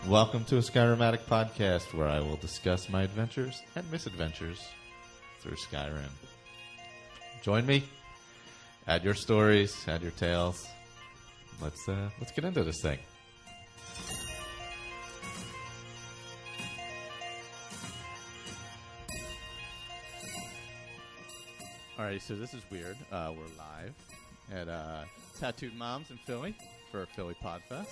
Welcome to a Skyrim Addict podcast, where I will discuss my adventures and misadventures through Skyrim. Join me. Add your stories, add your tales. Let's get into this thing. All right, so this is weird. We're live at Tattooed Moms in Philly for Philly Podfest.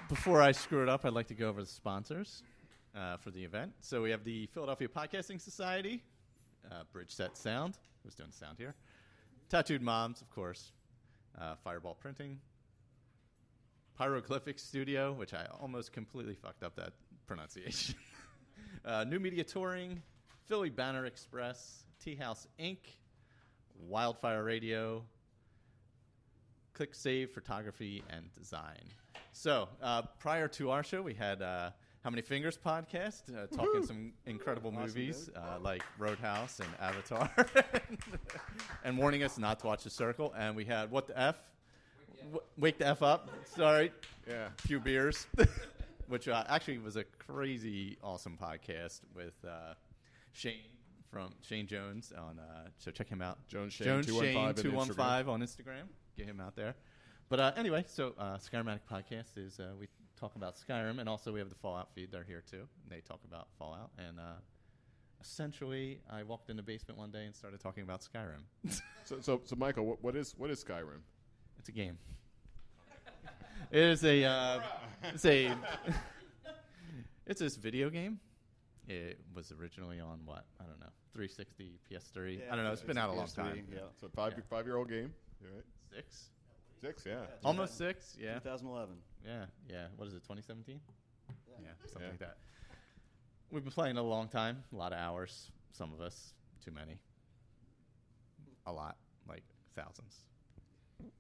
Before I screw it up, I'd like to go over the sponsors for the event. So we have the Philadelphia Podcasting Society, Bridge Set Sound, who's doing sound here, Tattooed Moms, of course, Fireball Printing, Pyroglyphic Studio, which I almost completely fucked up that pronunciation, New Media Touring, Philly Banner Express, Tea House Inc., Wildfire Radio, Click Save Photography and Design. So, prior to our show, we had How Many Fingers podcast, talking some incredible movies like Roadhouse and Avatar, and warning us not to watch The Circle. And we had What the F? Wake the F Up. Sorry. Yeah. Few beers, which actually was a crazy, awesome podcast with Shane Jones on. So check him out. Jones Shane 215 on Instagram. Get him out there. But anyway, so Skyrim Addict podcast is we talk about Skyrim, and also we have the Fallout feed. They're here too. And they talk about Fallout, and essentially, I walked in the basement one day and started talking about Skyrim. So Michael, what is Skyrim? It's a game. It is it's this video game. It was originally on what? I don't know, 360, PS3. Yeah, I don't know. It's been out a long time. Yeah. So five-year-old game. Right? 6, yeah. Almost 6, yeah. 2011. Yeah. What is it, 2017? Yeah, something Yeah. like that. We've been playing a long time, a lot of hours. Some of us, too many. A lot, like thousands,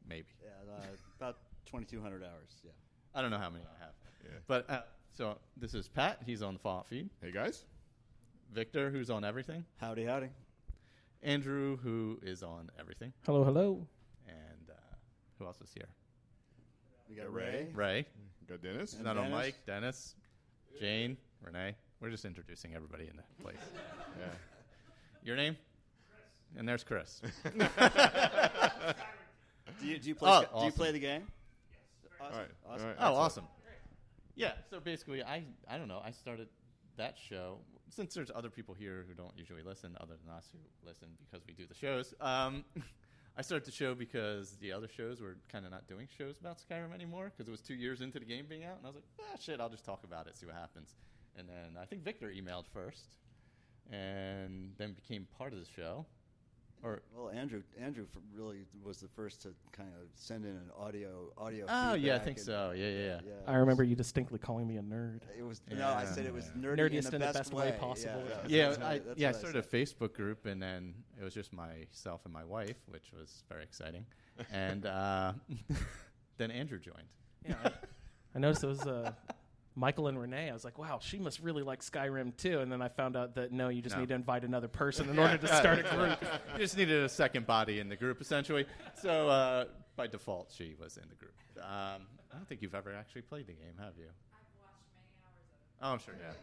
maybe. Yeah, about 2,200 hours. Yeah. I don't know how many I have. Yeah. But so this is Pat. He's on the Fallout feed. Hey guys. Victor, who's on everything. Howdy. Andrew, who is on everything. Hello, hello. And who else is here? We got Ray. Ray. Got Dennis. Not on Dennis. Mike. Dennis. Jane. Renee. We're just introducing everybody in the place. Yeah. Your name? Chris. And there's Chris. Do you play? Oh, Do you awesome. play the game? Yes. All right. Awesome. All right. Oh, awesome. Yeah, so basically, I don't know. I started that show. Since there's other people here who don't usually listen, other than us who listen because we do the shows, I started the show because the other shows were kind of not doing shows about Skyrim anymore because it was 2 years into the game being out. And I was like, shit, I'll just talk about it, see what happens. And then I think Victor emailed first and then became part of the show. Well, Andrew really was the first to kind of send in an audio. Oh, feedback yeah, I think so. Yeah. I remember you distinctly calling me a nerd. It was Yeah. no, I said it was nerdy Nerdiest in the best way possible. Yeah, That's I what I started a said. Facebook group, and then it was just myself and my wife, which was very exciting. And then Andrew joined. Yeah, I noticed it was Michael and Renee. I was like, wow, she must really like Skyrim too. And then I found out that no, you just need to invite another person in order to start a group. You just needed a second body in the group, essentially. So by default, she was in the group. I don't think you've ever actually played the game, have you? I've watched many hours of it. Oh, I'm sure, yeah.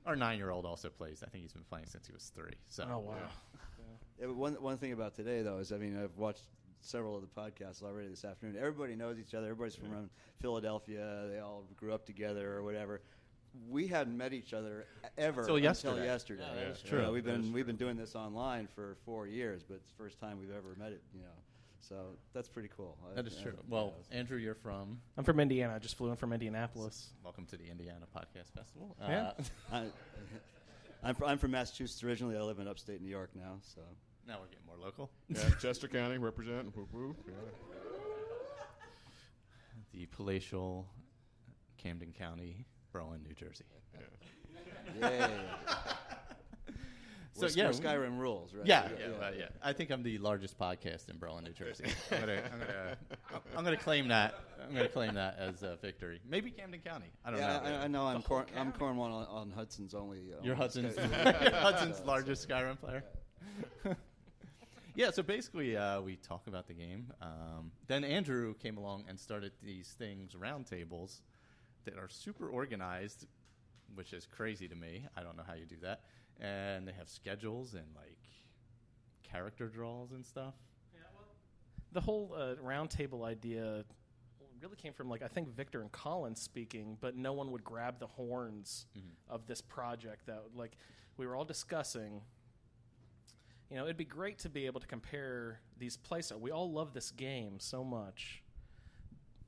Our 9-year-old also plays. I think he's been playing since he was 3. So. Oh, wow. Yeah, but one thing about today though is I've watched several of the podcasts already this afternoon. Everybody knows each other. Everybody's from around Philadelphia. They all grew up together or whatever. We hadn't met each other ever Until yesterday. Yeah, that is true. We've been doing this online for 4 years, but it's the first time we've ever met it. So that's pretty cool. That is true. Well, Andrew, you're from? I'm from Indiana. I just flew in from Indianapolis. Welcome to the Indiana Podcast Festival. Yeah. I'm from Massachusetts originally. I live in upstate New York now. So Now we're getting more local. Yeah. Chester County represent. Whoop, whoop. Yeah. The palatial Camden County, Berlin, New Jersey. yeah. So Where Skyrim rules, right? Yeah. I think I'm the largest podcast in Berlin, New Jersey. I'm gonna claim that. I'm gonna claim that as a victory. Maybe Camden County. I don't know. I know. I'm Cornwall on Hudson's only. You're Hudson's Hudson's largest Skyrim player. Yeah, so basically we talk about the game. Then Andrew came along and started these things, roundtables, that are super organized, which is crazy to me. I don't know how you do that. And they have schedules and, like, character draws and stuff. Yeah, well, the whole roundtable idea really came from, like, I think Victor and Colin speaking, but no one would grab the horns of this project that, like, we were all discussing. You know, it'd be great to be able to compare these playstyles. We all love this game so much,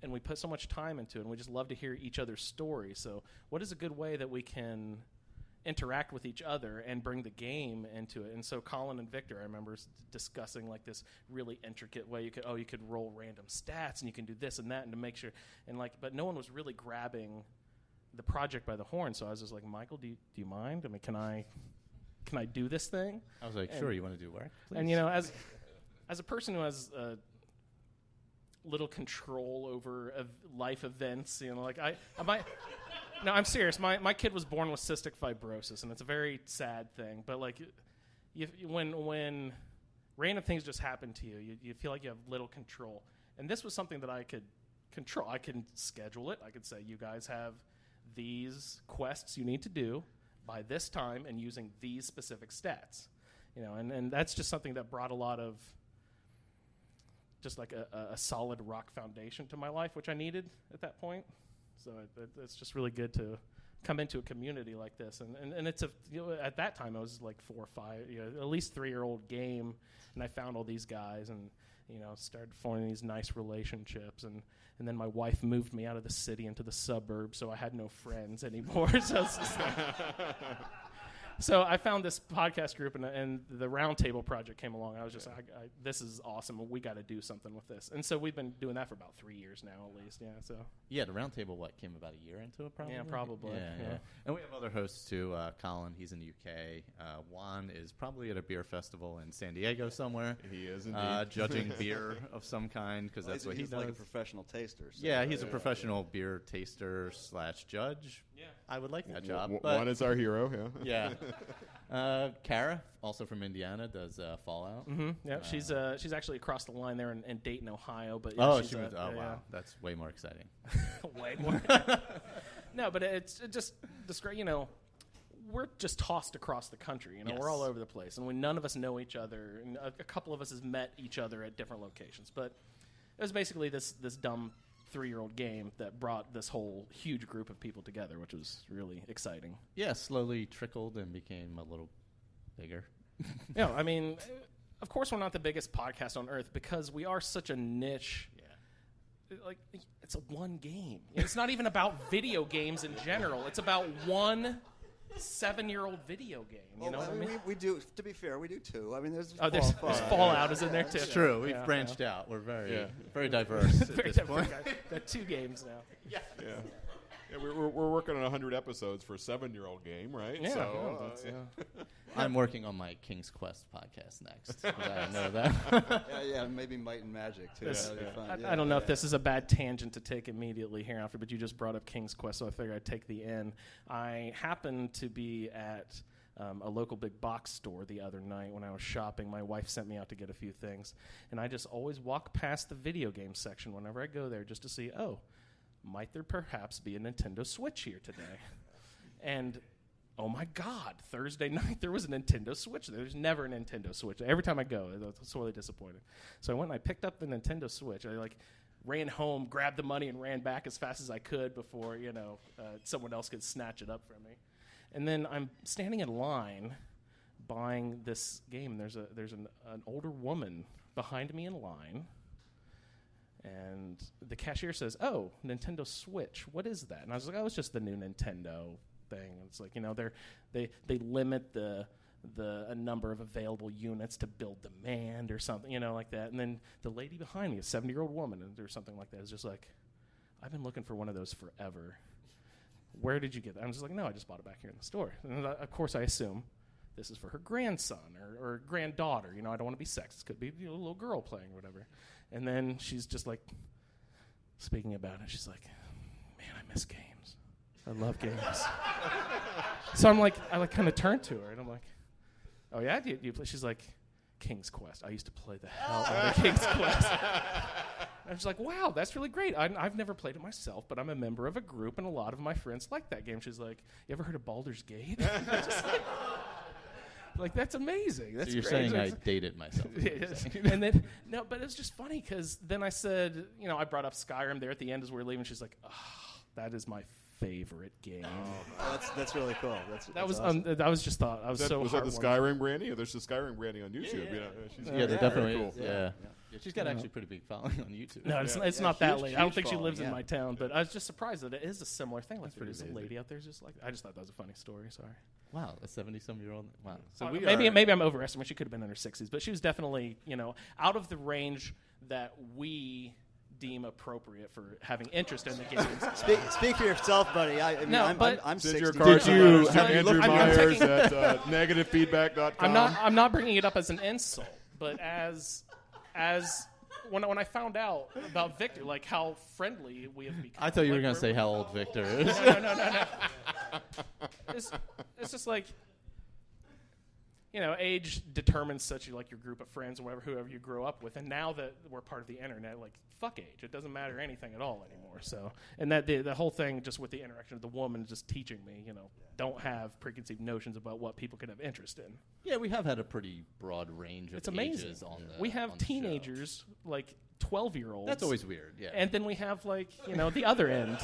and we put so much time into it, and we just love to hear each other's stories. So what is a good way that we can interact with each other and bring the game into it? And so Colin and Victor, I remember discussing, like, this really intricate way you could roll random stats, and you can do this and that, and to make sure, and, like, but no one was really grabbing the project by the horn. So I was just like, Michael, do you mind? I mean, can I do this thing? I was like, sure, you want to do work? Please. And, you know, as a person who has little control over life events, you know, like no, I'm serious. My kid was born with cystic fibrosis, and it's a very sad thing. But, like, when random things just happen to you, you feel like you have little control. And this was something that I could control. I can schedule it. I could say, you guys have these quests you need to do by this time and using these specific stats, you know, and that's just something that brought a lot of just like a solid rock foundation to my life, which I needed at that point. So it's just really good to come into a community like this, and it's at that time I was like 4 or 5, you know, at least 3-year-old game, and I found all these guys and, you know, started forming these nice relationships, and then my wife moved me out of the city into the suburbs, so I had no friends anymore. So I found this podcast group, and the Roundtable project came along. I was just like, this is awesome. We got to do something with this. And so we've been doing that for about 3 years now, at least. Yeah. So. Yeah, the Roundtable came about a year into it, probably. Yeah, probably. Yeah. And we have other hosts too. Colin, he's in the UK. Juan is probably at a beer festival in San Diego somewhere. He is indeed. Judging beer of some kind, because that's what he does. He's like a professional taster. So yeah, he's a professional beer taster / judge. Yeah, I would like that job. Juan is our hero. Yeah. Kara, also from Indiana, does Fallout. Mm-hmm. Yeah, she's actually across the line there in Dayton, Ohio. But she moved. Oh, wow, that's way more exciting. Way more. No, but it's just you know, we're just tossed across the country. You know, yes. We're all over the place, and none of us know each other. And a couple of us has met each other at different locations, but it was basically this dumb 3-year-old game that brought this whole huge group of people together, which was really exciting. Yeah, slowly trickled and became a little bigger. Yeah, I mean, of course we're not the biggest podcast on earth because we are such a niche. Yeah. Like, it's a one game. It's not even about video games in general. It's about one 7-year-old video game. You know what I mean? We do. To be fair, we do too. I mean, there's Fallout is in there too. It's true. We've branched out. We're very diverse at this point. There are 2 games now. Yeah, we're working on 100 episodes for a 7-year-old game, right? Yeah. So, I'm working on my King's Quest podcast next. I know that. yeah, maybe Might and Magic too. I don't know if this is a bad tangent to take immediately here after, but you just brought up King's Quest, so I figured I'd take the in. I happened to be at a local big box store the other night when I was shopping. My wife sent me out to get a few things, and I just always walk past the video game section whenever I go there just to see, might there perhaps be a Nintendo Switch here today? And oh my God, Thursday night there was a Nintendo Switch. There's never a Nintendo Switch. Every time I go, I'm sorely disappointed. So I went and I picked up the Nintendo Switch. I ran home, grabbed the money, and ran back as fast as I could before someone else could snatch it up from me. And then I'm standing in line buying this game. There's an older woman behind me in line. And the cashier says, "Oh, Nintendo Switch. What is that?" And I was like, "Oh, it's just the new Nintendo thing." And it's like, they limit the a number of available units to build demand or something, like that. And then the lady behind me, a 70-year-old woman, or something like that, is just like, "I've been looking for one of those forever. Where did you get that?" I'm just like, "No, I just bought it back here in the store." And of course, I assume this is for her grandson or granddaughter. I don't want to be sexist. It could be a little girl playing or whatever. And then she's just like, speaking about it, she's like, "Man, I miss games. I love games." So I kind of turned to her, and I'm like, "Oh, yeah? Do you play?" She's like, King's Quest. I used to play the hell out of King's Quest. I was like, wow, that's really great. I've never played it myself, but I'm a member of a group, and a lot of my friends like that game. She's like, you ever heard of Baldur's Gate? Just like, that's amazing. That's so you're great. saying I dated myself. And then, no, but it was just funny because then I said, I brought up Skyrim there at the end as we were leaving. She's like, oh, that is my favorite game. That's really cool. That was awesome. that was just thought. I was so Was that the heartwarming. Skyrim branding? There's the Skyrim branding on YouTube. She's Yeah, there definitely very is. cool. Yeah. She's got actually pretty big following on YouTube. No, it's Yeah, not that huge- late. I don't huge think she lives in following, my town, but I was just surprised that it is a similar thing. Like, pretty there's a amazing. lady out there just like. I just thought that was a funny story. Sorry. Wow, a 70-some-year-old. Wow. So Maybe I'm overestimating. She could have been in her 60s, but she was definitely out of the range that we deem appropriate for having interest in the games. Speak for yourself, buddy. I mean, No, I'm but- 60. Send your cards Did to you- letters to have you Andrew looked- I'm Myers taking- at negativefeedback.com. I'm not bringing it up as an insult, but as when I found out about Victor, like how friendly we have become. I thought you were like, going to say how old Victor is. No. It's just like, age determines such your group of friends or whoever you grew up with. And now that we're part of the internet, like, fuck age. It doesn't matter anything at all anymore. So, and that the whole thing just with the interaction of the woman just teaching me, don't have preconceived notions about what people could have interest in. Yeah, we have had a pretty broad range of It's amazing. ages on the We have on the show. teenagers, like 12-year-olds. That's always weird, yeah. And then we have, the other end.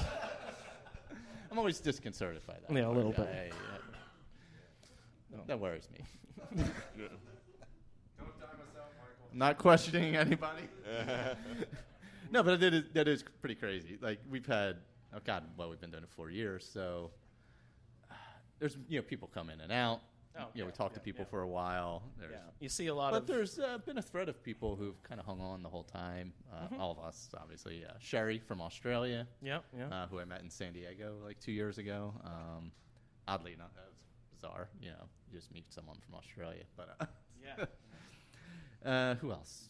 I'm always disconcerted by that. Yeah, a little bit. That worries me. Not questioning anybody. No, but that is pretty crazy. Like, we've had, we've been doing it 4 years, so there's, people come in and out. We talk to people for a while. Yeah, you see a lot But of... there's been a thread of people who've kind of hung on the whole time. All of us, obviously. Sherry from Australia, Yeah. who I met in San Diego like 2 years ago. Oddly enough, that was bizarre. You just meet someone from Australia. But Yeah. who else?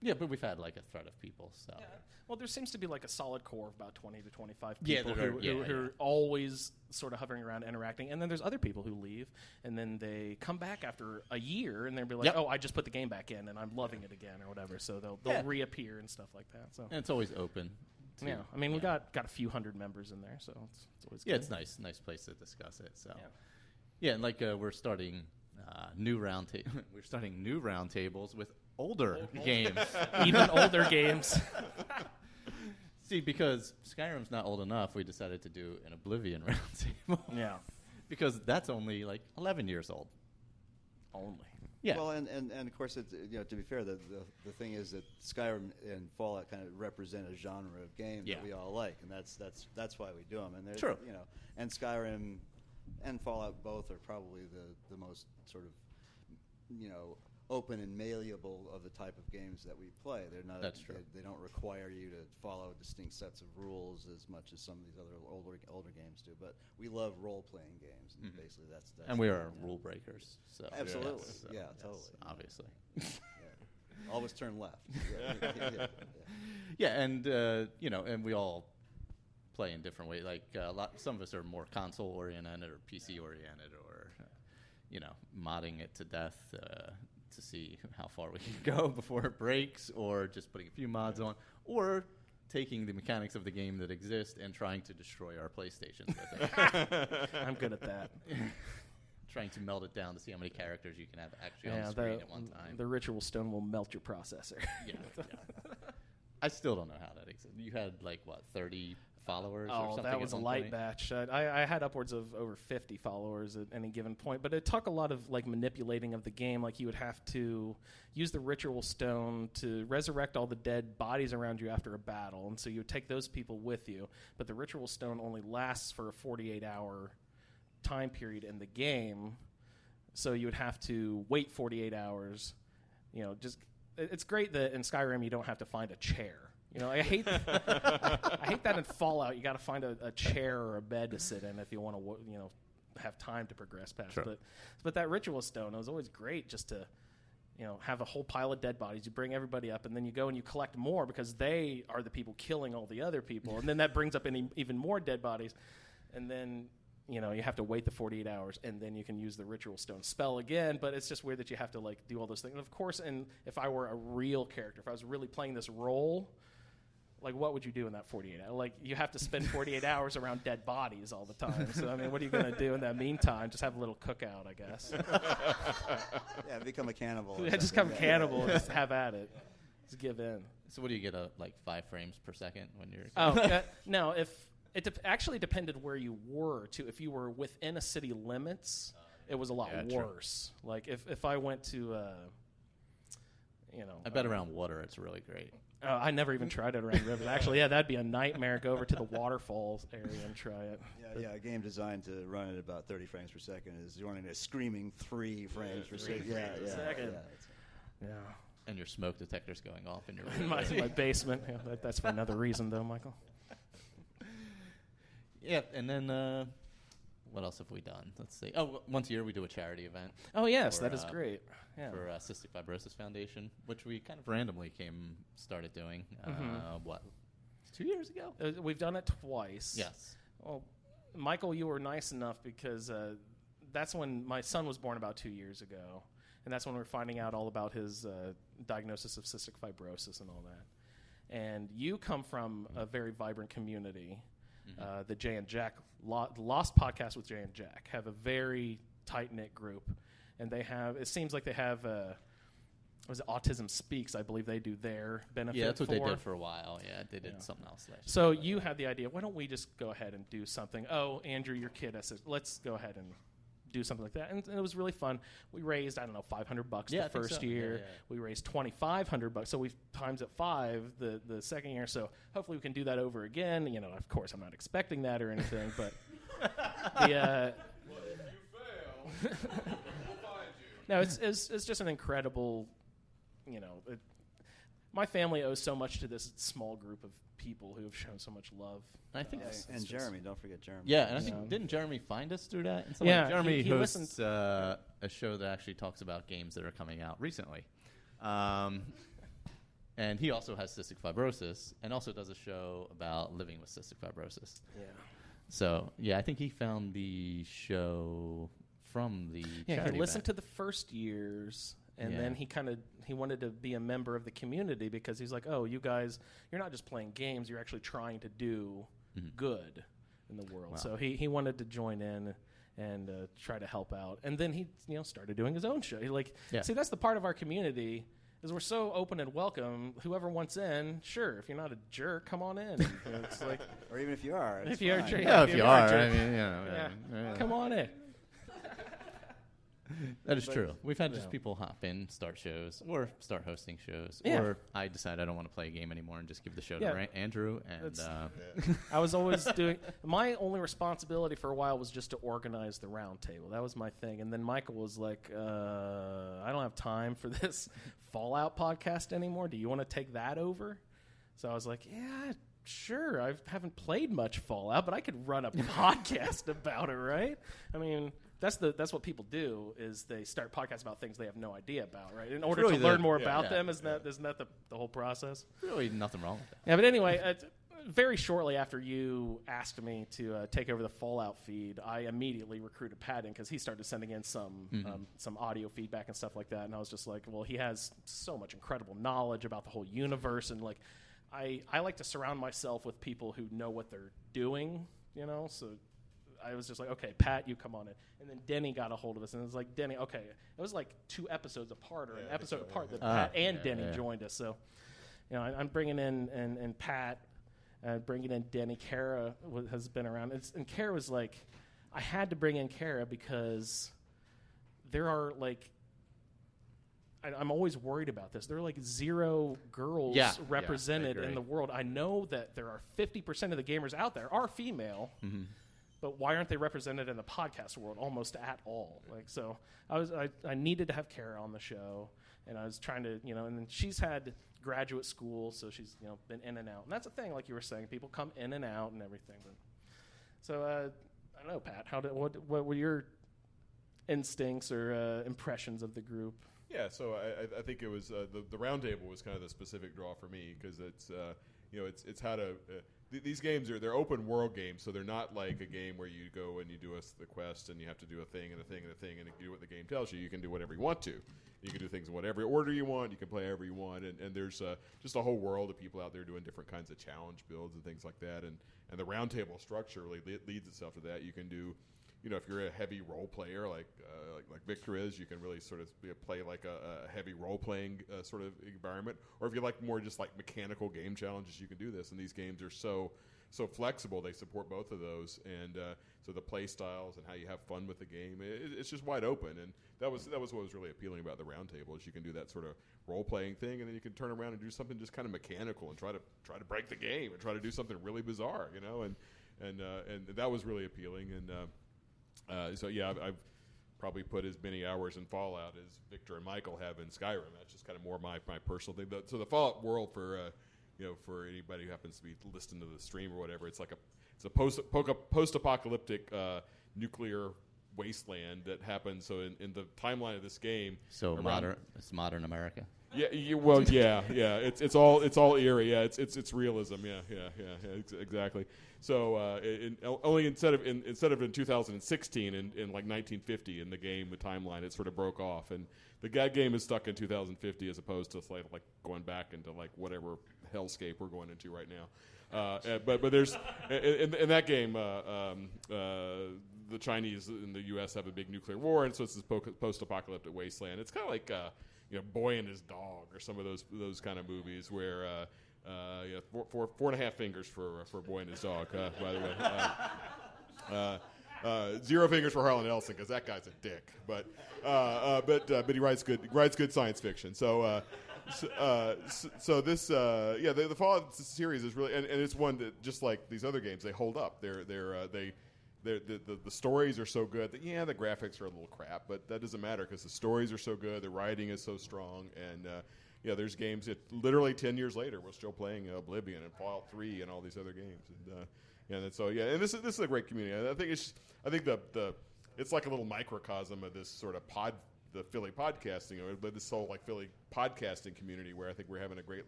Yeah, but we've had like a thread of people. So Yeah. Well, there seems to be like a solid core of about 20 to 25 Yeah, people there are- who are always sort of hovering around, interacting. And then there's other people who leave, and then they come back after a year, and they'll be like, Yep. oh, I just put the game back in, and I'm loving it again, or whatever. So they'll Yeah. reappear and stuff like that. So and it's always open. To, yeah, I mean, we got a few hundred members in there, so it's always Yeah, good. it's nice place to discuss it. So Yeah. and like we're starting new we're starting new roundtables with older games. Even older games. See, because Skyrim's not old enough, we decided to do an Oblivion roundtable. Yeah. Because that's only like 11 years old. Only. Yeah. Well, and of course, to be fair, the thing is that Skyrim and Fallout kind of represent a genre of game Yeah. that we all like, and that's why we do them. And True. And Skyrim and Fallout both are probably the most sort of open and malleable of the type of games that we play. They're not. That's true. They don't require you to follow distinct sets of rules as much as some of these other older games do. But we love role playing games, and basically that's and we are rule breakers. So Absolutely. yes, Yeah, yes, totally. Obviously. Yeah. Always turn left. Yeah, and and we all play in different ways. Like some of us are more console oriented or PC oriented, or modding it to death to see how far we can go before it breaks, or just putting a few mods on, or taking the mechanics of the game that exist and trying to destroy our PlayStations with it. I'm good at that. Trying to melt it down to see how many characters you can have actually on Yeah, screen at one time. the ritual stone will melt your processor. Yeah. I still don't know how that exists. You had 30 followers or Oh, something? that was at a one light point? batch. I had upwards of over 50 followers at any given point, but it took a lot of manipulating of the game. Like, you would have to use the ritual stone to resurrect all the dead bodies around you after a battle, and so you would take those people with you. But the ritual stone only lasts for a 48-hour time period in the game, so you would have to wait 48 hours. It's great that in Skyrim you don't have to find a chair. I hate I hate that in Fallout. You got to find a chair or a bed to sit in if you want to have time to progress past. Sure. But that ritual stone, it was always great just to have a whole pile of dead bodies. You bring everybody up, and then you go and you collect more because they are the people killing all the other people, and then that brings up even more dead bodies, and then you know, you have to wait the 48 hours, and then you can use the ritual stone spell again. But it's just weird that you have to like do all those things. And of course, and if I were a real character, if I was really playing this role, like what would you do in that 48 hours? Like you have to spend 48 hours around dead bodies all the time. So I mean, what are you going to do in that meantime? Just have a little cookout, I guess. Yeah, become a cannibal. Yeah, just become a cannibal and just have at it. Just give in. So what do you get, like 5 frames per second when you're... No, if it actually depended where you were, too. If you were within a city limits, it was a lot worse. True. Like, if I went to, I bet around water it's really great. I never even tried it around rivers. Actually, yeah, that'd be a nightmare. Go over to the waterfalls area and try it. Yeah, a game designed to run at about 30 frames per second is running a screaming 3 frames per second. Yeah. And your smoke detector's going off in your in my basement. Yeah, that's for another reason, though, Michael. Yeah, and then what else have we done? Let's see. Oh, once a year we do a charity event. Oh, yes, that is great. Yeah. For Cystic Fibrosis Foundation, which we kind of randomly started doing. 2 years ago? We've done it twice. Yes. Well, Michael, you were nice enough because that's when my son was born about 2 years ago. And that's when we were finding out all about his diagnosis of cystic fibrosis and all that. And you come from a very vibrant community. Mm-hmm. The Jay and Jack, Lost Podcast with Jay and Jack, have a very tight-knit group. And they have, it seems like they have, was it Autism Speaks, I believe they do their benefit. Yeah, that's what they did for a while. Yeah, they did something else last year. So you had the idea, why don't we just go ahead and do something? Oh, Andrew, your kid, I said, let's go ahead and do something like that, and it was really fun. We raised, $500 the first year. Yeah. We raised $2,500, so we times it 5 the second year. So hopefully we can do that over again. You know, of course, I'm not expecting that or anything, but well, if you fail, we'll find you. No, it's just an incredible, my family owes so much to this small group of people who have shown so much love. I think, and Jeremy, don't forget Jeremy. Yeah, and I think didn't Jeremy find us through that? And Jeremy he hosts a show that actually talks about games that are coming out recently, and he also has cystic fibrosis, and also does a show about living with cystic fibrosis. Yeah. So I think he found the show from the he listened to the first years. And then he wanted to be a member of the community because he's like, oh, you guys, you're not just playing games, you're actually trying to do good in the world. Wow. So he wanted to join in and try to help out. And then he started doing his own show. See, that's the part of our community is we're so open and welcome. Whoever wants in, sure. If you're not a jerk, come on in. It's like, or even if you are. If you are a jerk. If you are. I mean, come on in. That is true. We've had just people hop in, start shows, or start hosting shows, or I decide I don't want to play a game anymore and just give the show to Andrew. And I was always doing my only responsibility for a while was just to organize the round table. That was my thing. And then Michael was like, "I don't have time for this Fallout podcast anymore. Do you want to take that over?" So I was like, "Yeah." Sure, I haven't played much Fallout, but I could run a podcast about it, right? I mean, that's what people do is they start podcasts about things they have no idea about, right? In order to learn more about them, isn't that the whole process? Really, nothing wrong with that. Yeah, but anyway, very shortly after you asked me to take over the Fallout feed, I immediately recruited Pat in because he started sending in some audio feedback and stuff like that, and I was just like, well, he has so much incredible knowledge about the whole universe, and like. I like to surround myself with people who know what they're doing, so I was just like, okay, Pat, you come on in. And then Denny got a hold of us, and it was like, Denny, okay. It was like 2 episodes apart or an episode apart that Pat and Denny joined us. So, I'm bringing in and Pat, bringing in Denny. Kara has been around. And Kara was like, I had to bring in Kara because there are like, I'm always worried about this. There are like 0 girls represented in the world. I know that there are 50% of the gamers out there are female, but why aren't they represented in the podcast world almost at all? Like, so I needed to have Kara on the show, and I was trying to, and then she's had graduate school, so she's, been in and out. And that's the thing, like you were saying, people come in and out and everything. But, so I don't know, Pat, what were your instincts or impressions of the group? Yeah, so I think it was the round table was kind of the specific draw for me because it's it's how to. These games they're open world games, so they're not like a game where you go and you do the quest and you have to do a thing and a thing and a thing and you do what the game tells you. You can do whatever you want to. You can do things in whatever order you want. You can play however you want, and there's just a whole world of people out there doing different kinds of challenge builds and things like that. And the roundtable structure really leads itself to that. You can do, if you're a heavy role player like Victor is, you can really sort of play like a heavy role playing sort of environment. Or if you like more just like mechanical game challenges, you can do this. And these games are so flexible; they support both of those. And so the play styles and how you have fun with the game, it's just wide open. And that was what was really appealing about the roundtable is you can do that sort of role playing thing, and then you can turn around and do something just kind of mechanical and try to break the game and try to do something really bizarre, and that was really appealing. And so yeah, I've probably put as many hours in Fallout as Victor and Michael have in Skyrim. That's just kind of more my personal thing. So the Fallout world for anybody who happens to be listening to the stream or whatever, it's a post-apocalyptic nuclear wasteland that happens. So in the timeline of this game, So it's modern America. Yeah, it's all eerie. Yeah, it's realism. Yeah, exactly. So only instead of in 2016 in like 1950 in the game, the timeline, it sort of broke off, and the game is stuck in 2050 as opposed to like going back into like whatever hellscape we're going into right now. But there's in that game, the Chinese and the U.S. have a big nuclear war, and so it's this post-apocalyptic wasteland. It's kind of like Boy and His Dog, or some of those kind of movies where 4.5 fingers for Boy and His Dog. By the way, 0 fingers for Harlan Ellison because that guy's a dick. But he writes good science fiction. So this the Fallout series is really and it's one that just like these other games, they hold up. The stories are so good that the graphics are a little crap, but that doesn't matter because the stories are so good, the writing is so strong, and there's games that literally 10 years later we're still playing Oblivion and Fallout 3 and all these other games, and this is a great community. I think it's like a little microcosm of this sort of the Philly podcasting, or this whole like Philly podcasting community where I think we're having a great.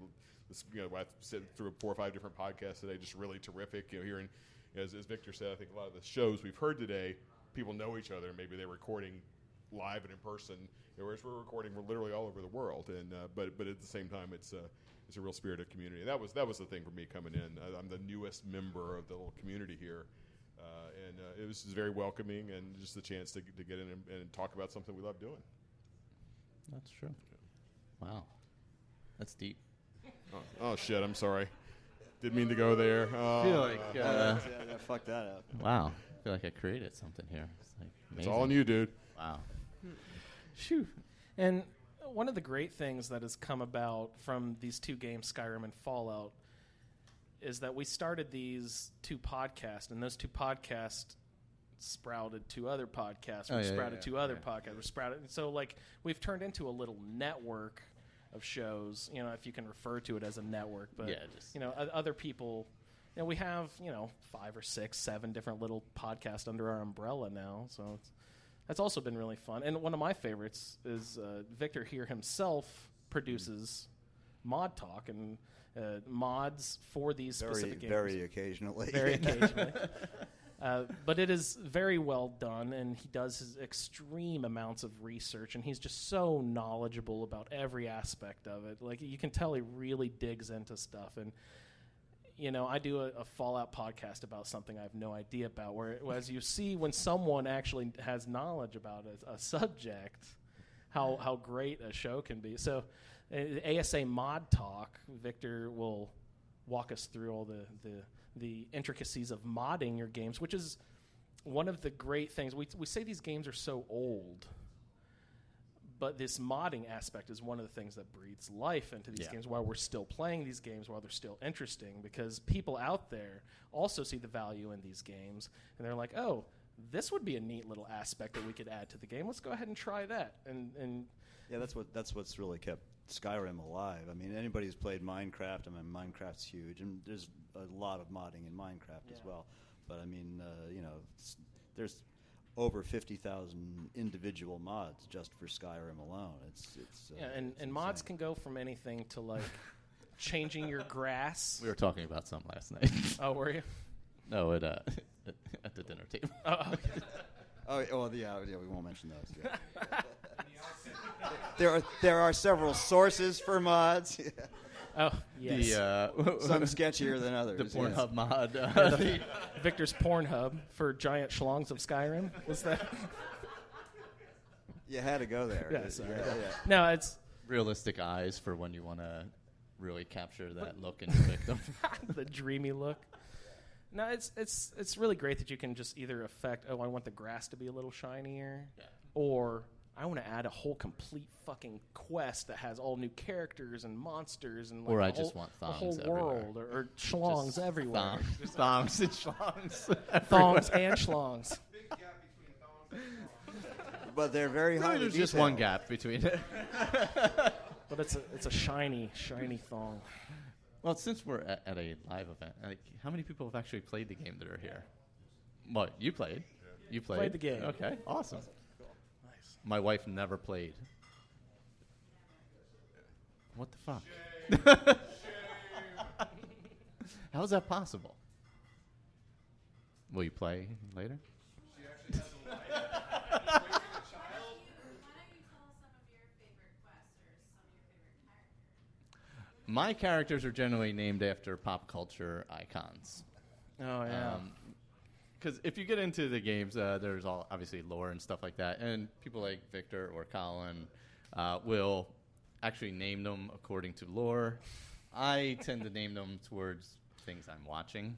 I've said through 4 or 5 different podcasts today, just really terrific. Hearing. As Victor said, I think a lot of the shows we've heard today, people know each other. Maybe they're recording live and in person, whereas we're recording literally all over the world. And but at the same time, it's a real spirited community. And that was the thing for me coming in. I'm the newest member of the little community here, and it was just very welcoming and just the chance to get in and talk about something we love doing. That's true. Wow, that's deep. Oh shit! I'm sorry. Didn't mean to go there. I feel like fuck that up. wow. I feel like I created something here. It's like amazing. It's all on you, dude. Wow. Shoo. And one of the great things that has come about from these 2 games, Skyrim and Fallout, is that we started these 2 podcasts, and those 2 podcasts sprouted 2 other podcasts. We sprouted 2 other podcasts. We sprouted. So, like, we've turned into a little network of shows, if you can refer to it as a network, but other people, we have 5 or 6, 7 different little podcasts under our umbrella now, so that's also been really fun. And one of my favorites is Victor here himself produces Mod Talk and mods for these specific games. Very occasionally. Very occasionally. But it is very well done, and he does his extreme amounts of research, and he's just so knowledgeable about every aspect of it. Like, you can tell he really digs into stuff. And, I do a Fallout podcast about something I have no idea about, where as you see when someone actually has knowledge about a subject, how great a show can be. So ASA Mod Talk, Victor will walk us through all the intricacies of modding your games, which is one of the great things. We say these games are so old, but this modding aspect is one of the things that breathes life into these games, while we're still playing these games, while they're still interesting, because people out there also see the value in these games, and they're like, oh, this would be a neat little aspect that we could add to the game. Let's go ahead and try that. And yeah, that's what's really kept Skyrim alive. I mean, anybody who's played Minecraft, Minecraft's huge, and there's a lot of modding in Minecraft as well. But I mean, there's over 50,000 individual mods just for Skyrim alone. It's and mods can go from anything to like changing your grass. We were talking about some last night. Oh, were you? No, at the dinner table. Oh, okay. Oh, well, yeah, we won't mention those. Yeah. there are several sources for mods. Oh, yes. Some sketchier than others. The Pornhub mod. Victor's Pornhub for giant schlongs of Skyrim. Was that? You had to go there. Yeah, sorry. Yeah. No, it's Realistic eyes for when you want to really capture that look in your victim. the dreamy look. No, it's really great that you can just either affect, I want the grass to be a little shinier, or I want to add a whole complete fucking quest that has all new characters and monsters and Or I just want the thongs whole everywhere. world or schlongs Just everywhere. Thongs and schlongs. Thongs and schlongs. But they're very Really, highly there's just detailed. one gap between it. But it's a shiny thong. Well, since we're at a live event, how many people have actually played the game that are here? What, you played? You played the game. Okay, awesome. Nice. My wife never played. What the fuck? How is that possible? Will you play later? Why don't you tell some of your favorite quests or some of your favorite characters? My characters are generally named after pop culture icons. Oh yeah. Because if you get into the games, there's all obviously lore and stuff like that, and people like Victor or Colin will actually name them according to lore. I tend to name them towards things I'm watching,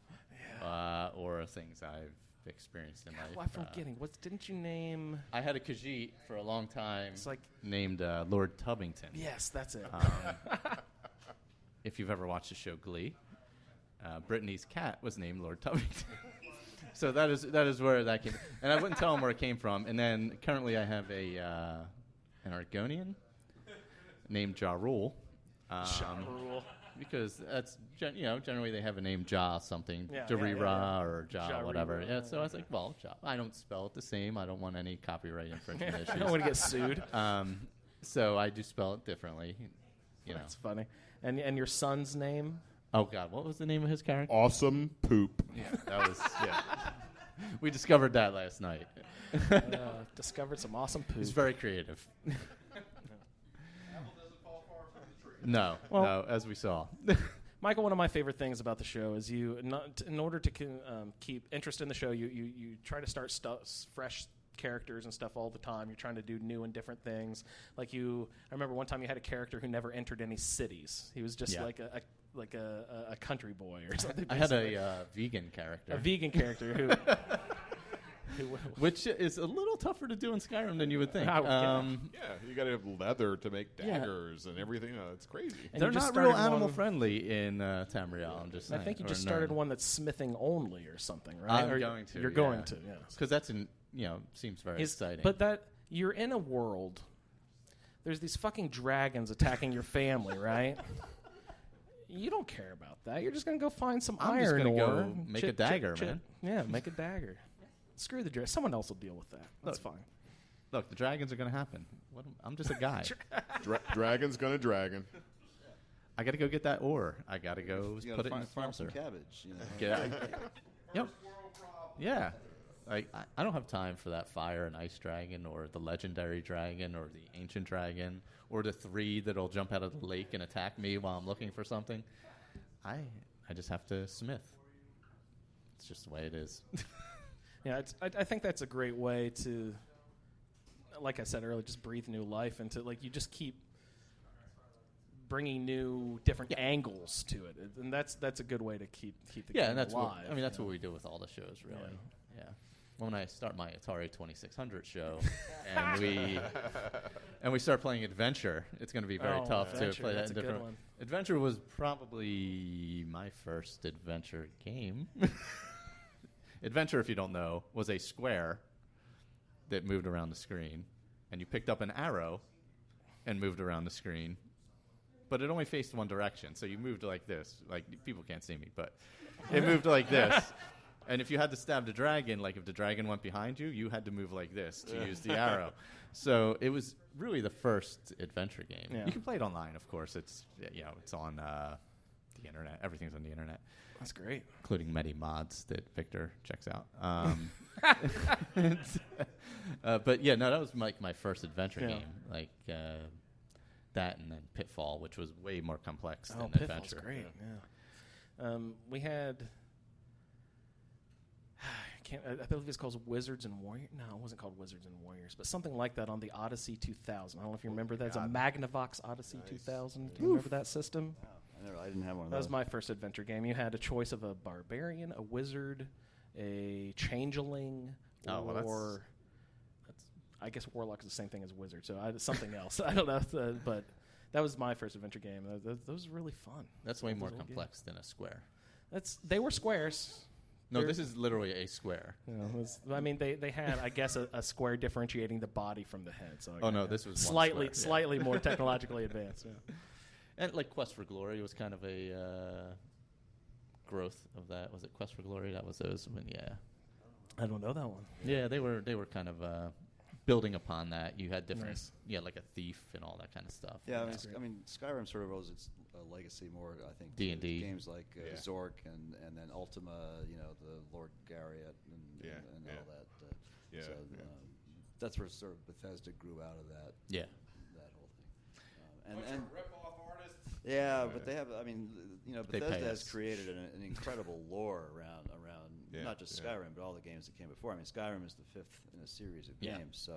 or things I've experienced in life. Well, I'm forgetting. Didn't you name? I had a Khajiit for a long time. It's like named Lord Tubbington. Yes, that's it. If you've ever watched the show Glee, Brittany's cat was named Lord Tubbington. So that is where that came. And I wouldn't tell him where it came from. And then currently I have an Argonian named Ja Rule. Ja Rule. Because that's generally they have a name Ja something, Yeah, Jarira or Ja Jarira, whatever. Yeah, so yeah. I was like, well, Ja. I don't spell it the same. I don't want any copyright infringement issues. I don't want to get sued. So I do spell it differently. That's funny. And your son's name? Oh God, what was the name of his character? Awesome poop. Yeah, that was We discovered that last night. Discovered some awesome poop. He's very creative. No, as we saw. Michael, one of my favorite things about the show is in order to keep interest in the show, you try to start fresh characters and stuff all the time. You're trying to do new and different things. I remember one time you had a character who never entered any cities. He was just like a country boy or something. I had a vegan character. A vegan character who which is a little tougher to do in Skyrim than you would think. Yeah, you got to have leather to make daggers and everything. It's crazy. And they're you just not real started animal one- friendly in Tamriel. I'm just saying. I think you or just Nern. started one that's smithing only or something, right? I'm Or going to. You're going to, yes. Because that's seems very exciting. But that you're in a world. There's these fucking dragons attacking your family, right? You don't care about that. You're just gonna go find some I'm iron just gonna ore, go make a dagger, man. Yeah, make a dagger. Screw the dragon. Someone else will deal with that. That's fine. Look, the dragons are going to happen. I'm just a guy. Dragon's gonna dragon. I got to go get that ore. I got to go You put gotta it in the farm some smelter. cabbage. Yep. Yeah. I don't have time for that fire and ice dragon or the legendary dragon or the ancient dragon or the 3 that'll jump out of the lake and attack me while I'm looking for something. I just have to smith. It's just the way it is. Yeah, I think that's a great way to, like I said earlier, just breathe new life into you just keep bringing new different angles to it, and that's a good way to keep the game and that's alive. that's what we do with all the shows, really. Yeah. When I start my Atari 2600 show, and we start playing Adventure, it's going to be very tough to play that that's in a good different. one. Adventure was probably my first adventure game. Adventure, if you don't know, was a square that moved around the screen, and you picked up an arrow and moved around the screen, but it only faced one direction, so you moved like this. People can't see me, but it moved like this. And if you had to stab the dragon, if the dragon went behind you, you had to move like this to use the arrow. So it was really the first adventure game. Yeah. You can play it online, of course. It's it's on the internet. Everything's on the internet, That's great. including many mods that Victor checks out. But yeah, no, that was like my first adventure game, like that, and then Pitfall, which was way more complex than Pitfall's adventure. great. Yeah. We had. I believe it's called Wizards and Warriors. No, it wasn't called Wizards and Warriors, but something like that on the Odyssey 2000. I don't know if you remember that. It's a Magnavox Odyssey 2000. Do you remember that system? I didn't have one of That those. was my first adventure game. You had a choice of a barbarian, a wizard, a changeling, or I guess warlock is the same thing as wizard. So something else. I don't know, but that was my first adventure game. Those were really fun. That's way more complex than a square. They were squares. No, this is literally a square. I mean, they had, I guess, a square differentiating the body from the head. So this was slightly more technologically advanced. Yeah. And like Quest for Glory was kind of a growth of that. Was it Quest for Glory? That was those when I don't know that one. Yeah, they were kind of building upon that. You had different, like a thief and all that kind of stuff. Yeah, I mean, Skyrim sort of owes its legacy more, I think, to D&D games like Zork and then Ultima, the Lord Garriott and all that. So that's where sort of Bethesda grew out of that. Yeah. That whole thing. And rip-off artists. Yeah, but they have. I mean, Bethesda has created an incredible lore around not just Skyrim, but all the games that came before. I mean, Skyrim is the fifth in a series of games,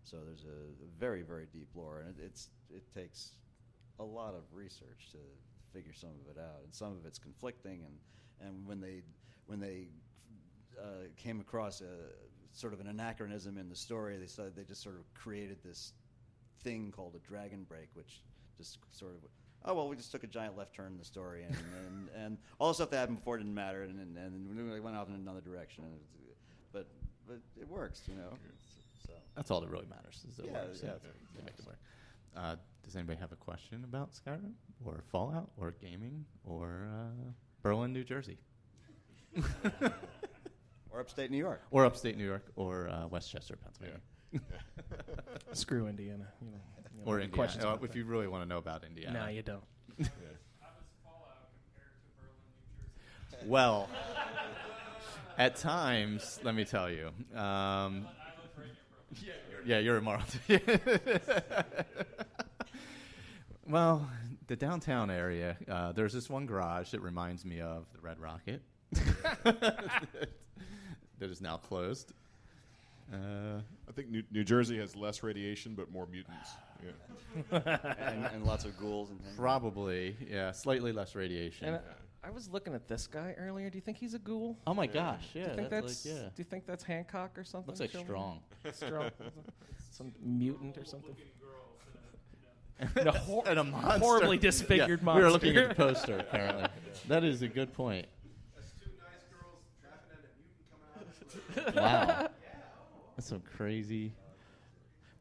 so there's a very, very deep lore, and it takes a lot of research to figure some of it out, and some of it's conflicting. And when they came across a sort of an anachronism in the story, they just sort of created this thing called a dragon break, which just sort of, we just took a giant left turn in the story, and all the stuff that happened before didn't matter, and we went off in another direction. But it works, So. That's all that really matters. Is it works. Yeah, they make it work. Does anybody have a question about Skyrim or Fallout or gaming or Berlin, New Jersey? Or upstate New York. Or upstate New York or Westchester, Pennsylvania. Screw Indiana. Or Indiana. If you really want to know about Indiana. No, you don't. How does Fallout compare to Berlin, New Jersey? Well, at times, let me tell you. I live right near Berlin. You're in Marlton. Well, the downtown area, there's this one garage that reminds me of the Red Rocket that is now closed. I think New Jersey has less radiation but more mutants. and lots of ghouls and things. Probably, slightly less radiation. And I was looking at this guy earlier. Do you think he's a ghoul? Oh my gosh! Yeah. Do you think that's Hancock or something? Looks like Strong. Strong. Some mutant or something. And a monster. Horribly disfigured monster. We were looking at the poster. Apparently, that is a good point. That's two nice girls trapping at a mutant coming out. Wow. That's some crazy.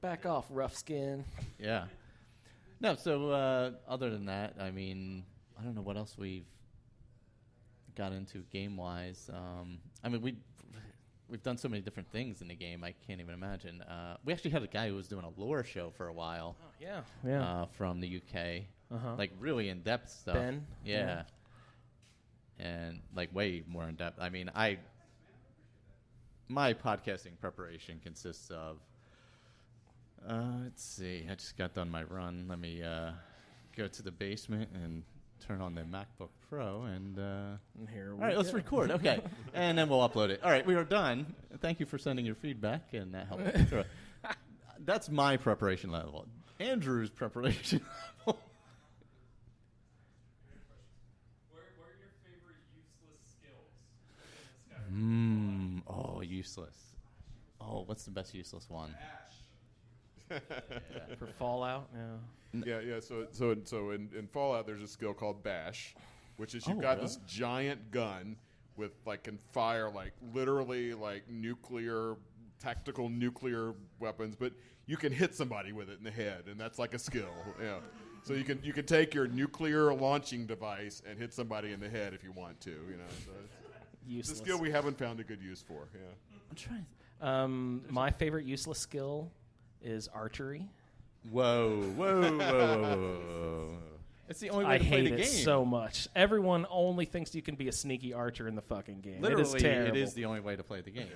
Back off, rough skin. Yeah. No, so other than that, I mean, I don't know what else we've got into game-wise. I mean, we've done so many different things in the game, I can't even imagine. We actually had a guy who was doing a lore show for a while. Oh, yeah. From the UK. Like, really in-depth stuff. Ben? Yeah. And, like, way more in-depth. I mean, my podcasting preparation consists of, let's see, I just got done my run. Let me go to the basement and turn on the MacBook Pro and here all right, let's record. Okay. And then we'll upload it. All right, we are done. Thank you for sending your feedback, and that helped me through it. That's my preparation level. Andrew's preparation level. What are your favorite useless skills in Skyrim? Oh, useless. Oh, what's the best useless one? For Fallout, Yeah. So in Fallout, there's a skill called Bash, which is you've got this giant gun with can fire literally tactical nuclear weapons, but you can hit somebody with it in the head, and that's like a skill. Yeah. So you can take your nuclear launching device and hit somebody in the head if you want to. So it's a skill we haven't found a good use for. Yeah. I'm trying. My favorite useless skill is archery. Whoa. It's the only way I to play hate the it game. so much. Everyone only thinks you can be a sneaky archer in the fucking game. Literally, it is terrible. it is the only way to play the game.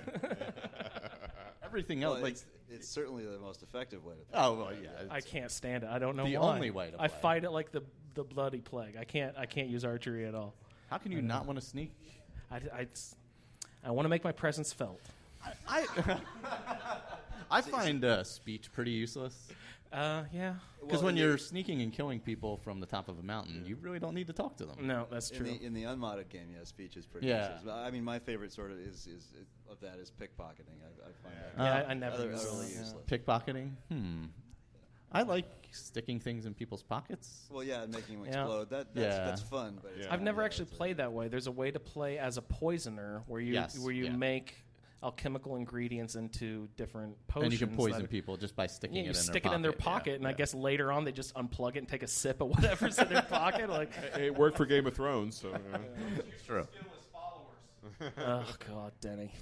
Everything Well, else, like, it's certainly the most effective way to play. oh well, yeah. I can't stand it. I don't know the why. only way to I play. fight it like the bloody plague. I can't use archery at all. How can you not want to sneak? I want to make my presence felt. I find speech pretty useless. Yeah. Because Well, when you're sneaking and killing people from the top of a mountain, you really don't need to talk to them. No, that's true. In the unmodded game, yeah, speech is pretty Yeah. useless. But, I mean, my favorite sort of is of that is pickpocketing. I find that Yeah, I never utterly used it. useless. Pickpocketing? I like sticking things in people's pockets. Well, yeah, and making them Yeah. explode. That's fun. But it's Yeah. I've never yeah, actually it's played that way. There's a way to play as a poisoner where you Yes, yeah. make alchemical ingredients into different potions. And you can poison that- people just by sticking Yeah, it you in stick their it pocket. in their pocket, and I guess later on they just unplug it and take a sip of whatever's in their pocket. Like, It worked for Game of Thrones, so It's true. Skillless followers. oh God, Denny,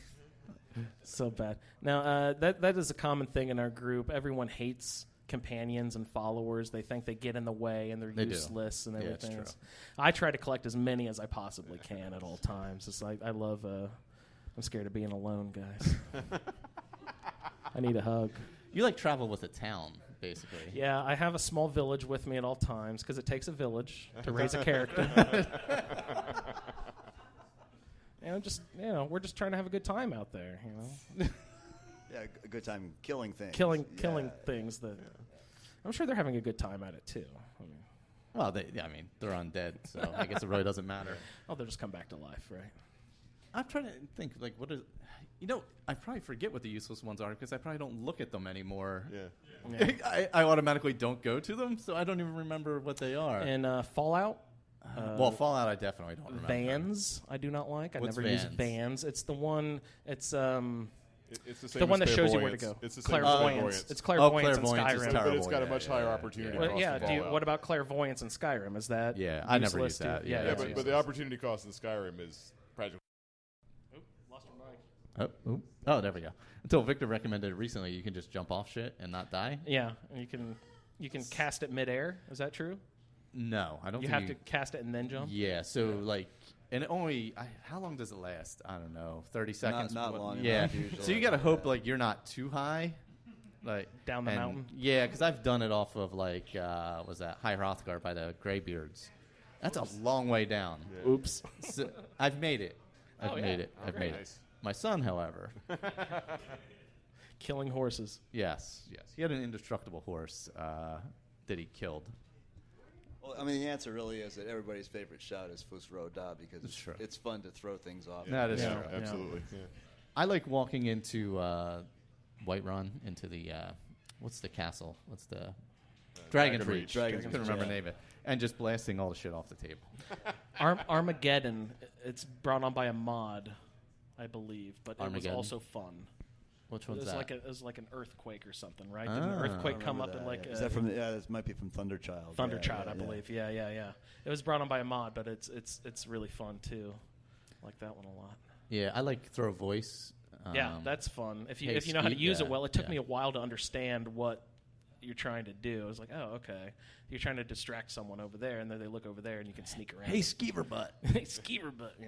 so bad. Now that is a common thing in our group. Everyone hates companions and followers. They think they get in the way and they're They do. useless and Yeah, it's everything. true. I try to collect as many as I possibly can at all times. It's like I love. I'm scared of being alone, guys. I need a hug. You like travel with a town, basically. Yeah, I have a small village with me at all times because it takes a village to raise a character. We're just trying to have a good time out there. yeah, a good time killing things. Killing Yeah. things that. I'm sure they're having a good time at it too. I mean, Well, they're undead, so I guess it really doesn't matter. they'll just come back to life, right? I'm trying to think, like, what is... I probably forget what the useless ones are because I probably don't look at them anymore. yeah. Yeah. I automatically don't go to them, so I don't even remember what they are. And Fallout. Well, Fallout, I definitely don't remember. Vans, I do not like. I What's never use Vans? Vans. It's the one. It's It's the same the one as that shows you where to clairvoyance. go. It's the same as Clairvoyance. It's clairvoyance in clairvoyance is Skyrim. terrible. but it's got a much higher yeah, opportunity yeah. cost. Yeah. than Fallout. What about clairvoyance in Skyrim? Is that Yeah, I never useless use that. too? Yeah, Yeah, that's but the opportunity cost in Skyrim is practically. Lost your mic. Oh, there we go. Until Victor recommended it recently, you can just jump off shit and not die. Yeah, and you can cast it midair. Is that true? No, I don't You think have to cast it and then jump. Yeah, so like, and it only how long does it last? I don't know, 30 seconds. Not long Yeah, enough, usually. so you got to hope Yeah. like you're not too high, like Down the and- mountain? Yeah, because I've done it off of like was that High Hrothgar by the Greybeards. That's a long way down. Oops. So I've made it. I've made it. I've made nice. it. My son, however, Killing horses. yes, he had an indestructible horse that he killed. Well, I mean, the answer really is that everybody's favorite shout is Fus Ro Da because That's true. it's fun to throw things off. That is Yeah. true. Absolutely. Yeah. I like walking into Whiterun, into the what's the castle? What's the Dragon's Reach? Dragon's Couldn't Reach, remember yeah. the name of it, and just blasting all the shit off the table. Armageddon. It's brought on by a mod, I believe, but it was Armageddon? also fun. Which It one's was that? like it was like an earthquake or something, right? Didn't an Ah. earthquake I come up remember in that, like yeah. Is that from? This might be from Thunderchild. Thunderchild, Yeah, I believe. Yeah. It was brought on by a mod, but it's really fun too. I like that one a lot. Yeah, I like throw voice. Yeah, that's fun. If hey, you know how to Skeet, use it yeah, well, it took yeah. me a while to understand what you're trying to do. I was like, oh, okay. You're trying to distract someone over there, and then they look over there, and you can sneak around. Hey, Skeever butt. Hey, skeever butt. Yeah.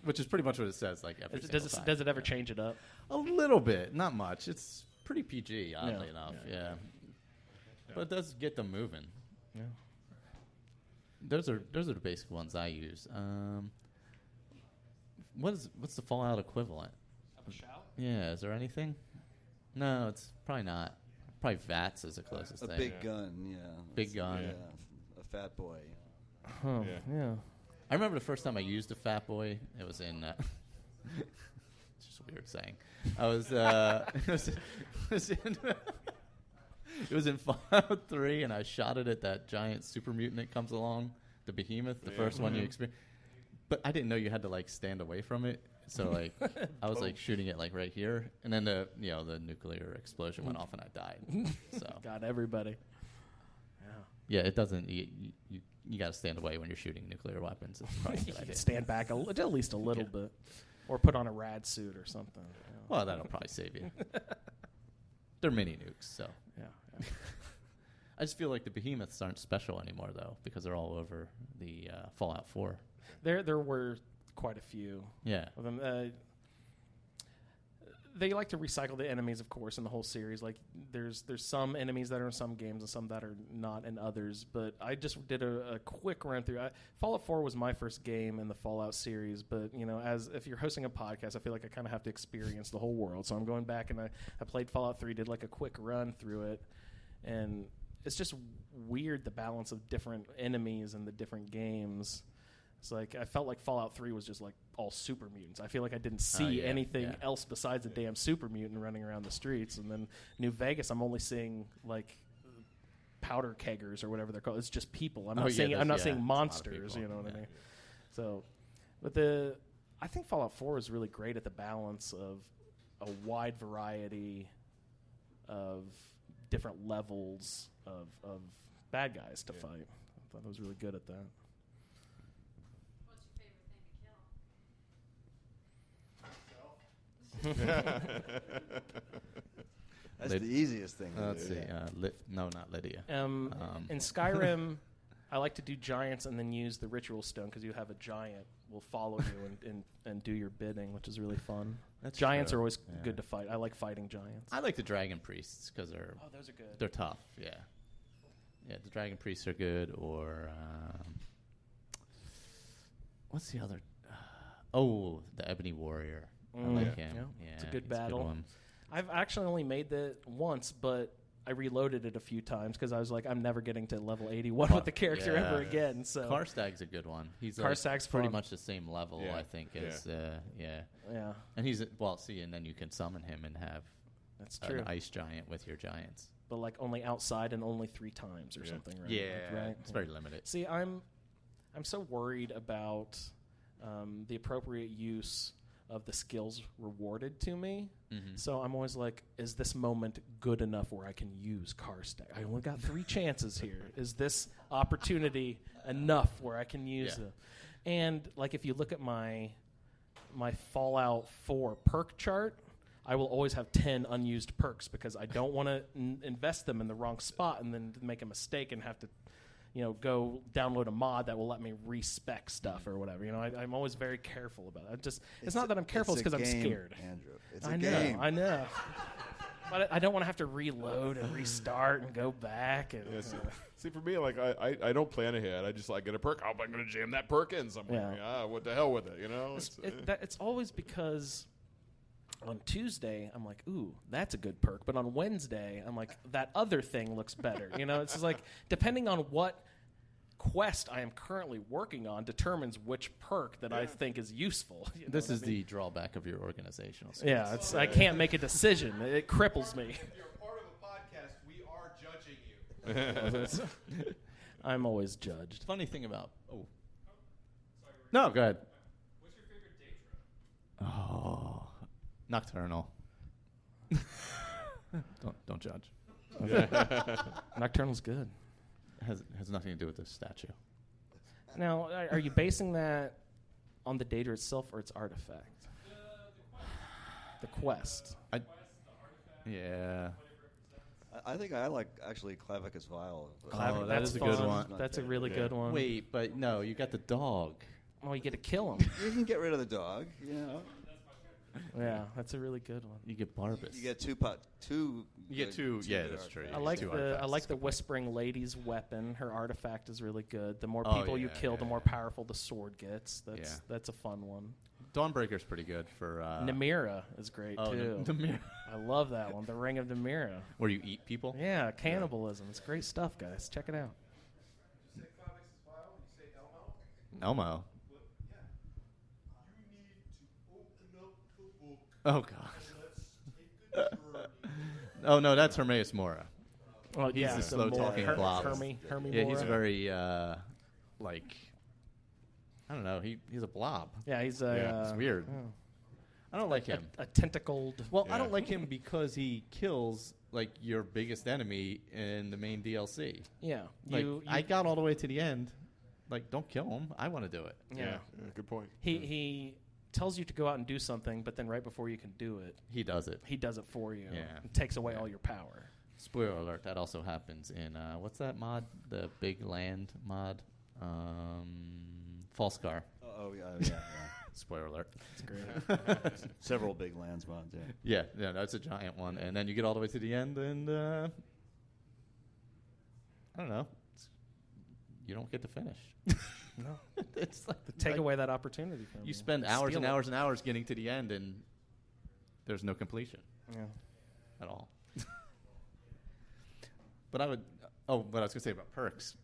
Which is pretty much what it says. Like every single time. Does it ever change it up? A little bit, not much. It's pretty PG, oddly Yeah, enough. yeah. Yeah. But it does get them moving. Yeah. Those are the basic ones I use. What's the Fallout equivalent? Of a shout? Yeah, is there anything? No, it's probably not. Probably VATS is the closest A thing. big gun, yeah. Big gun. Yeah, a fat boy. Huh. Yeah. Yeah. I remember the first time I used a Fat Boy. It was in. It's just a weird saying. I was. It was in Fallout 3, and I shot it at that giant super mutant that comes along, the behemoth, the first one you experience. But I didn't know you had to like stand away from it. So like I was like shooting it like right here, and then the nuclear explosion went off and I died. So Got everybody. Yeah. yeah, it doesn't. You got to stand away when you're shooting nuclear weapons. It's probably a good You idea. can stand back at least a little bit, or put on a rad suit or something. Yeah. Well, that'll probably save you. They're mini nukes, so Yeah. I just feel like the behemoths aren't special anymore, though, because they're all over the Fallout 4. There were quite a few Yeah. of them. They like to recycle the enemies, of course, in the whole series. Like, there's some enemies that are in some games and some that are not in others. But I just did a quick run through. Fallout 4 was my first game in the Fallout series. But, as if you're hosting a podcast, I feel like I kind of have to experience the whole world. So I'm going back and I played Fallout 3, did like a quick run through it. And it's just weird, the balance of different enemies and the different games. It's like I felt like Fallout 3 was just like all super mutants. I feel like I didn't see anything else besides a damn super mutant running around the streets. And then New Vegas, I'm only seeing like powder keggers or whatever they're called. It's just people. I'm not seeing monsters. You know what I mean? So, but I think Fallout 4 is really great at the balance of a wide variety of different levels of bad guys to fight. I thought it was really good at that. What's your favorite thing to kill? That's the easiest thing. Let's see. No, not Lydia. In Skyrim, I like to do giants and then use the ritual stone because you have a giant will follow you and do your bidding, which is really fun. Giants are always good to fight. I like fighting giants. I like the dragon priests because those are good. They're tough. Yeah, the dragon priests are good. Or what's the other? The ebony warrior. I like him. Yeah, it's a good he's battle. good one. I've actually only made that once, but I reloaded it a few times because I was like, I'm never getting to level 81 with the character ever again. So Karstag's a good one. He's Karstag's pretty fun. much the same level, I think. As Yeah, and he's and then you can summon him and have that's true. an ice giant with your giants. But like only outside and only 3 times or something, right? Yeah, like, right? It's very limited. See, I'm so worried about the appropriate use of the skills rewarded to me. Mm-hmm. So I'm always like, is this moment good enough where I can use Karstag? I only got 3 chances here. Is this opportunity enough where I can use it? And like if you look at my Fallout 4 perk chart, I will always have 10 unused perks because I don't want to invest them in the wrong spot and then make a mistake and have to go download a mod that will let me respec stuff or whatever. I'm always very careful about it. It's not that I'm careful, it's because I'm scared. Andrew. It's a game. I know. But I don't want to have to reload and restart and go back. And See, for me, like I don't plan ahead. I just get a perk. Oh, I'm going to jam that perk in somewhere. Yeah. What the hell with it? It's always because on Tuesday, I'm like, ooh, that's a good perk. But on Wednesday, I'm like, that other thing looks better. It's just like, depending on what quest I am currently working on determines which perk that I think is useful. This is the drawback of your organizational skills. Yeah, I can't make a decision. It cripples me. If you're part of a podcast, we are judging you. I'm always judged. Funny thing about... Sorry, No, go ahead. what's your favorite Daedra? Oh... Nocturnal. don't judge. Nocturnal's good. Has nothing to do with this statue. Now, are you basing that on the Daedra itself or its artifact? The quest. Yeah. I think I like actually Clavicus Vial. Oh, that's is a good fun. one. That's a really good one. Wait, but no, you got the dog. Oh, you get to kill him. You can get rid of the dog. Yeah, that's a really good one. You get Barbas. You get two. You get two. Yeah, that's true. I like the Whispering Lady's weapon. Her artifact is really good. The more Oh, people you kill, the more powerful the sword gets. That's a fun one. Dawnbreaker's pretty good for... Namira is great, too. Namira. I love that one. The Ring of Namira. Where you eat people? Yeah, cannibalism. It's great stuff, guys. Check it out. You say Clavic's Vial, you say Elmo. Elmo. You need to open up the book. Oh, God. Let's take a journey. Oh, no, that's Hermaeus Mora. Oh, He's the slow-talking blob. Hermie Yeah, he's Mora. very, I don't know. He's a blob. Yeah, he's It's weird. oh. I don't like him. A tentacled. Well, I don't like him because he kills, your biggest enemy in the main DLC. Yeah. I got all the way to the end. Don't kill him. I want to do it. Yeah. Good point. He tells you to go out and do something, but then right before you can do it, He does it. he does it for you. Yeah. And takes away all your power. Spoiler alert, that also happens in, what's that mod? The big land mod? False Scar. Yeah. Spoiler alert. It's great. Several big lands mods. Yeah. Yeah, that's a giant one. And then you get all the way to the end, and I don't know. You don't get to finish. No. It's like Take away that opportunity from you. You spend hours Steal and it. hours and hours getting to the end, and there's no completion Yeah. at all. But I would. Oh, what I was going to say about perks.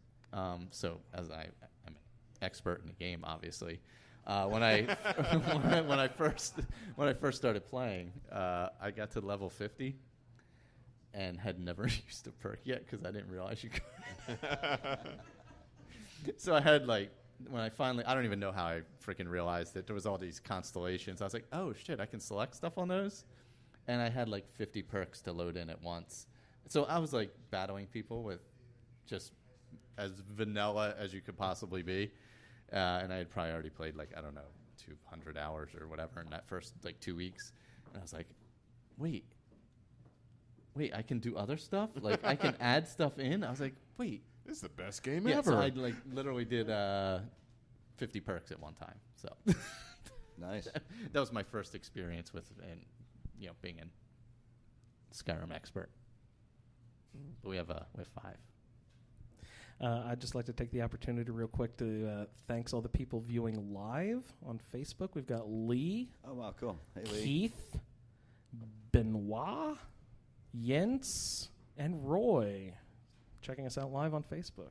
So, as I'm an expert in the game, obviously, when I when I first started playing, I got to level 50, and had never used a perk yet because I didn't realize you could. So I had when I finally, I don't even know how I freaking realized that there was all these constellations. I was like, oh shit, I can select stuff on those, and I had 50 perks to load in at once. So I was battling people with just as vanilla as you could possibly be, and I had probably already played 200 hours or whatever in that first 2 weeks, and I was like, wait, I can do other stuff. I can add stuff in. I was like, wait. This is the best game Yeah, ever. so I literally did 50 perks at one time. So Nice. that was my first experience with, being a Skyrim expert. But we have 5. I'd just like to take the opportunity real quick to thanks all the people viewing live on Facebook. We've got Lee, Oh, wow, cool. Hey, Lee. Keith, Benoit, Jens, and Roy checking us out live on Facebook.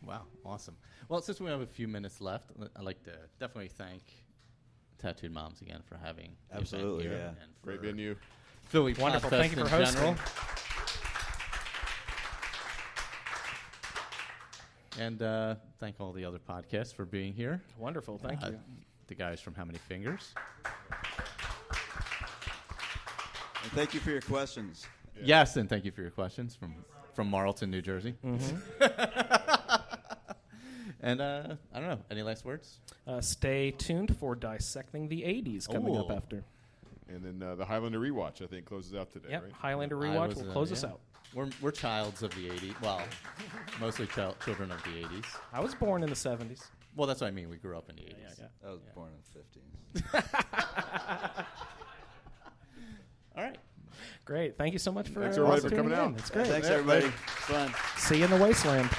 Wow, awesome. Well, since we have a few minutes left, I'd like to definitely thank Tattooed Moms again for having the event Absolutely, here yeah. and Great for venue. Philly Wonderful. Podfest Thank you for in hosting. general. And thank all the other podcasts for being here. Wonderful. Thank you. The guys from How Many Fingers. And thank you for your questions. Yeah. Yes, and thank you for your questions from Marlton, New Jersey. And I don't know. Any last words? Stay tuned for Dissecting the 80s coming up Ooh. after. And then the Highlander rewatch, I think, closes out today, Yep, right? Highlander I Rewatch was, will close us yeah. out. We're childs of the 80s. Well, mostly children of the 80s. I was born in the 70s. Well, that's what I mean. We grew up in the 80s. I was Yeah. born in the 50s. All right. Great. Thank you so much for Thanks, everybody, for tuning coming in. out. It's great. Thanks, everybody. It's fun. See you in the wasteland.